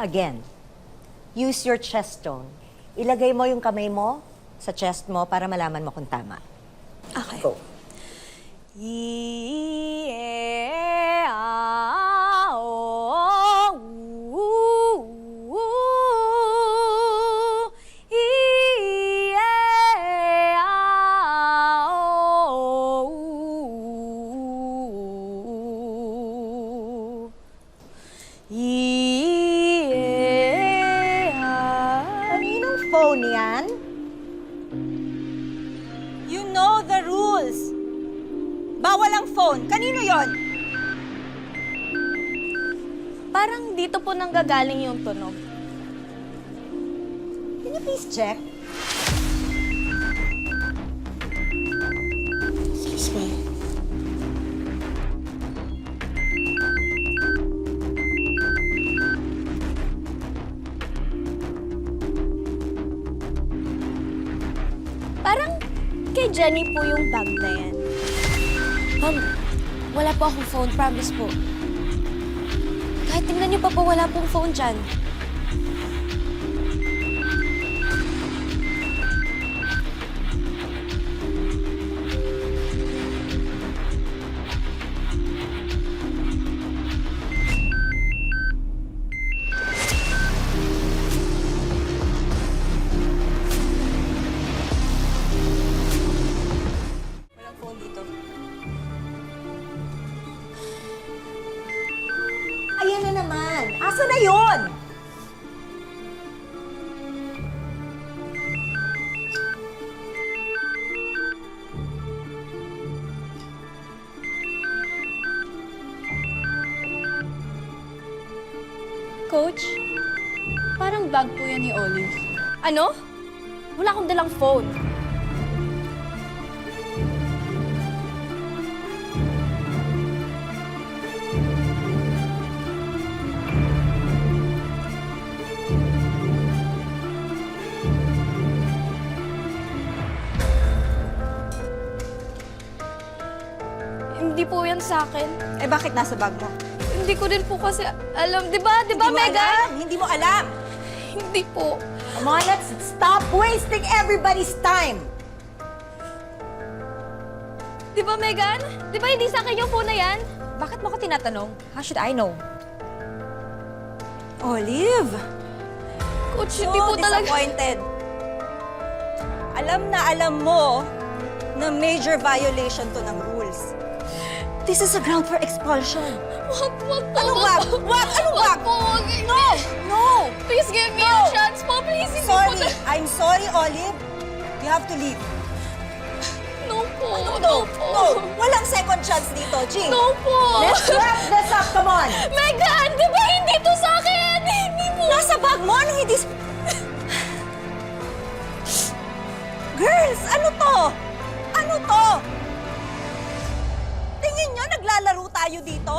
Again, use your chest tone. Ilagay mo yung kamay mo sa chest mo para malaman mo kung tama. Okay. Go. Kaninong phone yan? You know the rules. Bawal ang phone. Kanino yon? Parang dito po nanggagaling yung tunog. Can you please check? Excuse me. Parang kay Jenny po yung bag na yan. Ma'am, wala po akong phone, promise po. Kahit tingnan niyo pa po, wala pong phone dyan. Walang phone dito. Ayan na naman. Asa na yon? Coach, parang bag po yan ni Olive. Ano? Wala akong dalang phone. Hindi po yan sa akin. Eh bakit nasa bag mo? Hindi ko din po kasi alam. Di ba? Di ba, Hindi mo Megan? alam. Hindi mo alam. Hindi po. Come on, let's stop wasting everybody's time. Di ba, Megan? Di ba hindi sa akin yung phone na yan? Bakit mo ko tinatanong? How should I know? Olive! Coach, So hindi po talaga. disappointed. Alam mo na major violation to ng rules. This is a ground for expulsion. Wag po. Ano wag? Wag? Ano wag? Po, wag. No! No! Please give me No. a chance po. Please, hindi Sorry. po. I'm sorry, Olive. You have to leave. No po. No! po. No! Walang second chance dito, Jing. No po. Let's wrap this up. Come on. Megan, di ba hindi to sa akin? Hindi po. Nasa bag mo? Anong hindi... Girls, ano to? Ano to? Tingin nyo, naglalaro tayo dito?